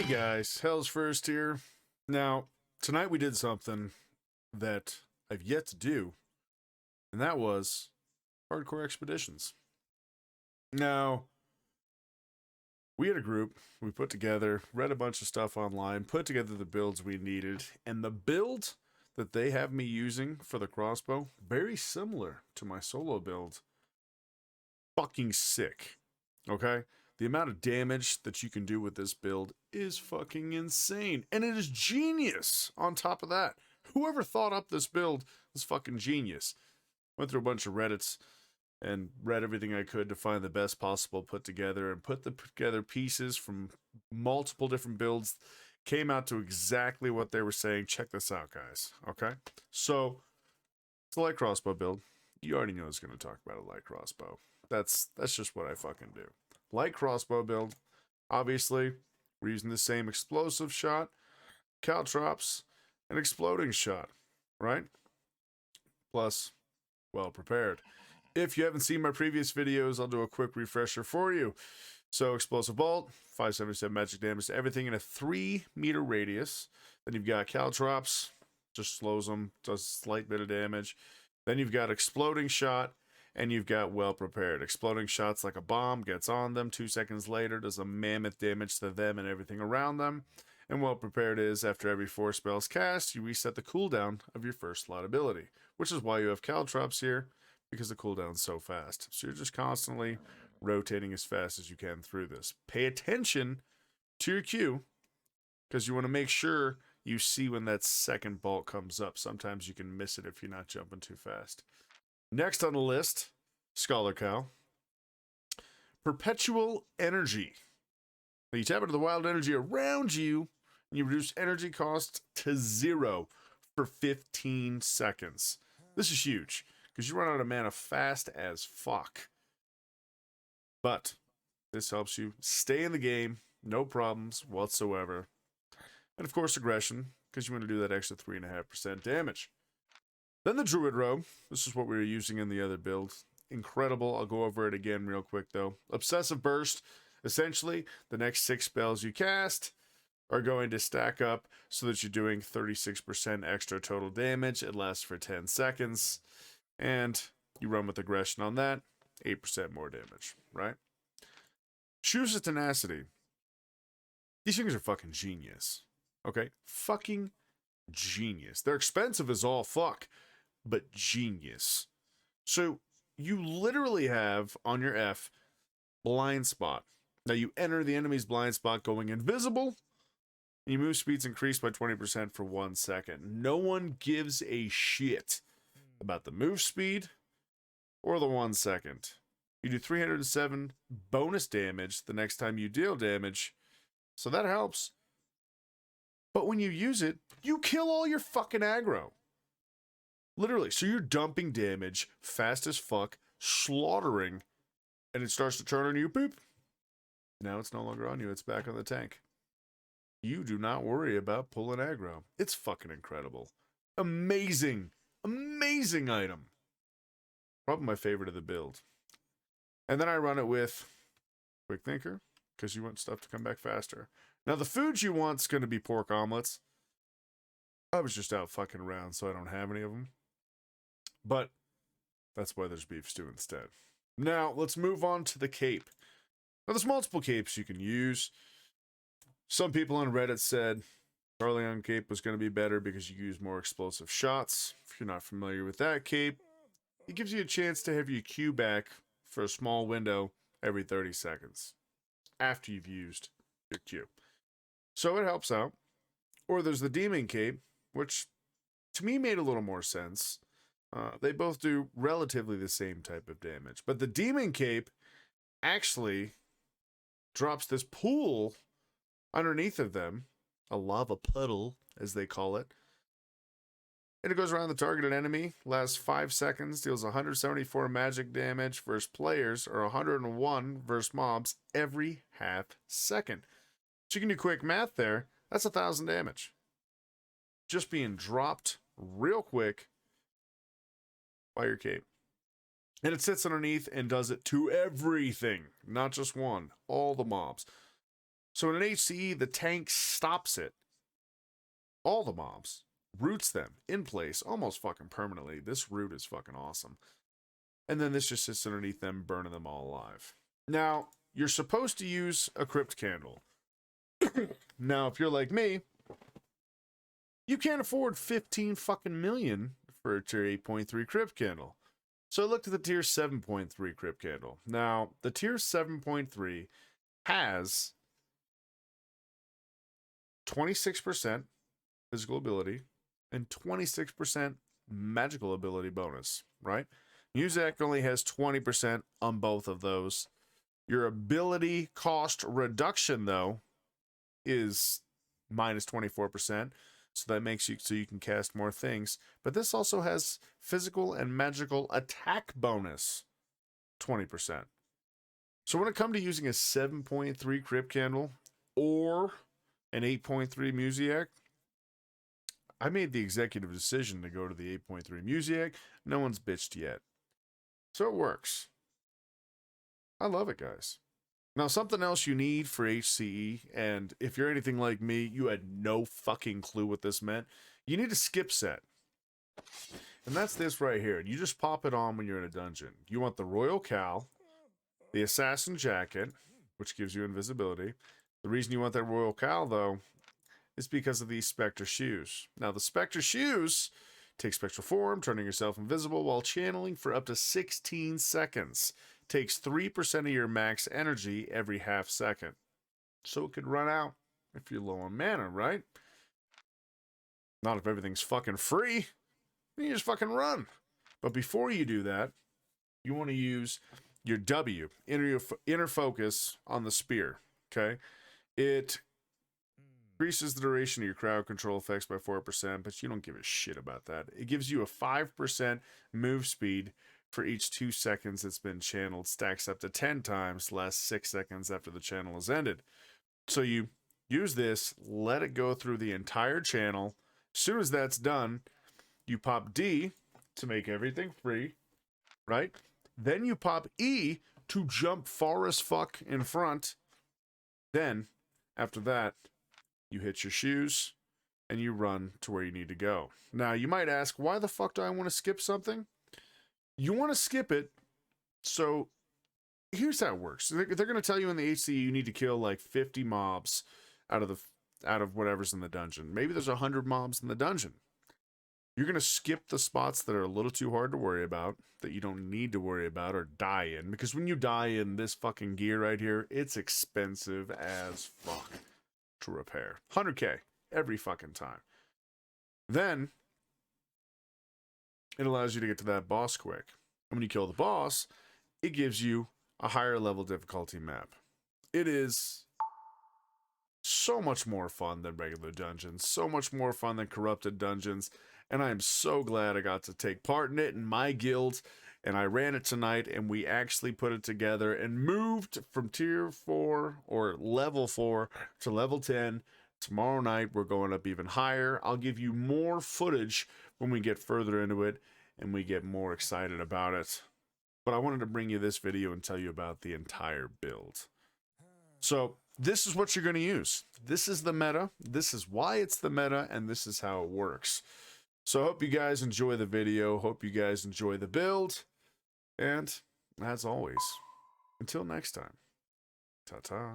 guys, Hell's First here. Now, tonight we did something that I've yet to do, and that was hardcore expeditions. Now, we had a group, we put together, read a bunch of stuff online, put together the builds we needed, and the build that they have me using for the crossbow, very similar to my solo build. Fucking sick. Okay? The amount of damage that you can do with this build is fucking insane. And it is genius on top of that. Whoever thought up this build was fucking genius. Went through a bunch of Reddits and read everything I could to find the best possible put together and put together pieces from multiple different builds. Came out to exactly what they were saying. Check this out, guys. Okay? So, it's a light crossbow build. You already know I was going to talk about a light crossbow. That's just what I fucking do. Light crossbow build. Obviously, we're using the same explosive shot, caltrops, and exploding shot, right? Plus, well prepared. If you haven't seen my previous videos, I'll do a quick refresher for you. So, explosive bolt, 577 magic damage to everything in a 3-meter radius. Then you've got caltrops, just slows them, does a slight bit of damage. Then you've got exploding shot, and you've got well prepared. Exploding shots like a bomb, gets on them, 2 seconds later, does a mammoth damage to them and everything around them. And well prepared is, after every 4 spells cast, you reset the cooldown of your first slot ability. Which is why you have caltrops here, because the cooldown's so fast. So you're just constantly rotating as fast as you can through this. Pay attention to your Q, because you want to make sure you see when that second bolt comes up. Sometimes you can miss it if you're not jumping too fast. Next on the list, Scholar Cow. Perpetual Energy. Now you tap into the wild energy around you, and you reduce energy cost to 0 for 15 seconds. This is huge, because you run out of mana fast as fuck. But this helps you stay in the game, no problems whatsoever. And of course, aggression, because you want to do that extra 3.5% damage. Then the Druid Robe. This is what we were using in the other build. Incredible. I'll go over it again real quick, though. Obsessive Burst. Essentially, the next 6 spells you cast are going to stack up so that you're doing 36% extra total damage. It lasts for 10 seconds. And you run with aggression on that. 8% more damage, right? Shoes of Tenacity. These things are fucking genius. Okay? Fucking genius. They're expensive as all fuck, but genius. So you literally have on your F blind spot. Now you enter the enemy's blind spot going invisible, and your move speed's increased by 20% for 1 second. No one gives a shit about the move speed or the 1 second. You do 307 bonus damage the next time you deal damage, so that helps. But when you use it, you kill all your fucking aggro. Literally. So you're dumping damage fast as fuck, slaughtering, and it starts to turn on you, boop. Now it's no longer on you, it's back on the tank. You do not worry about pulling aggro. It's fucking incredible. Amazing. Amazing item. Probably my favorite of the build. And then I run it with Quick Thinker, because you want stuff to come back faster. Now, the food you want is going to be pork omelets. I was just out fucking around, so I don't have any of them. But that's why there's beef stew instead. Now, let's move on to the cape. Now, there's multiple capes you can use. Some people on Reddit said Carleon cape was going to be better because you use more explosive shots. If you're not familiar with that cape, it gives you a chance to have your Q back for a small window every 30 seconds after you've used your Q. So it helps out. Or there's the Demon Cape, which to me made a little more sense. They both do relatively the same type of damage. But the Demon Cape actually drops this pool underneath of them, a lava puddle, as they call it. And it goes around the targeted enemy, lasts 5 seconds, deals 174 magic damage versus players, or 101 versus mobs every half second. So you can do quick math there. That's 1,000 damage. Just being dropped real quick by your cape. And it sits underneath and does it to everything, not just one, all the mobs. So in an HCE, the tank stops it. All the mobs. Roots them in place almost fucking permanently. This root is fucking awesome. And then this just sits underneath them, burning them all alive. Now, you're supposed to use a crypt candle. Now, if you're like me, you can't afford 15 fucking million for a tier 8.3 crypt candle. So I looked at the tier 7.3 crypt candle. Now, the tier 7.3 has 26% physical ability and 26% magical ability bonus, right? Muzak only has 20% on both of those. Your ability cost reduction, though, is minus 24%. So that makes you so you can cast more things. But this also has physical and magical attack bonus, 20%. So when it comes to using a 7.3 Crypt Candle or an 8.3 Musiac, I made the executive decision to go to the 8.3 Musiac. No one's bitched yet. So it works. I love it, guys. Now, something else you need for HCE, and if you're anything like me, you had no fucking clue what this meant, you need a skip set. And that's this right here. You just pop it on when you're in a dungeon. You want the Royal Cowl, the Assassin Jacket, which gives you invisibility. The reason you want that Royal Cowl, though, is because of these Spectre Shoes. Now, the Spectre Shoes take spectral form, turning yourself invisible while channeling for up to 16 seconds. Takes 3% of your max energy every half second. So it could run out if you're low on mana, right? Not if everything's fucking free. Then you just fucking run. But before you do that, you want to use your W, inner focus on the spear, okay? It increases the duration of your crowd control effects by 4%, but you don't give a shit about that. It gives you a 5% move speed for each 2 seconds it's been channeled, stacks up to 10 times, lasts 6 seconds after the channel is ended. So you use this, let it go through the entire channel. As soon as that's done, you pop D to make everything free, right? Then you pop E to jump far as fuck in front. Then, after that, you hit your shoes and you run to where you need to go. Now, you might ask, why the fuck do I want to skip something? You want to skip it, so here's how it works. They're going to tell you in the HC you need to kill like 50 mobs out of whatever's in the dungeon. Maybe there's 100 mobs in the dungeon. You're going to skip the spots that are a little too hard to worry about, that you don't need to worry about or die in. Because when you die in this fucking gear right here, it's expensive as fuck to repair. 100K every fucking time. Then it allows you to get to that boss quick. And when you kill the boss, it gives you a higher level difficulty map. It is so much more fun than regular dungeons, so much more fun than corrupted dungeons, and I am so glad I got to take part in it in my guild, and I ran it tonight, and we actually put it together and moved from tier 4 or level 4 to level 10. Tomorrow night, we're going up even higher. I'll give you more footage when we get further into it and we get more excited about it. But I wanted to bring you this video and tell you about the entire build. So this is what you're going to use. This is the meta. This is why it's the meta, and this is how it works. So I hope you guys enjoy the video. Hope you guys enjoy the build. And as always, until next time, ta-ta.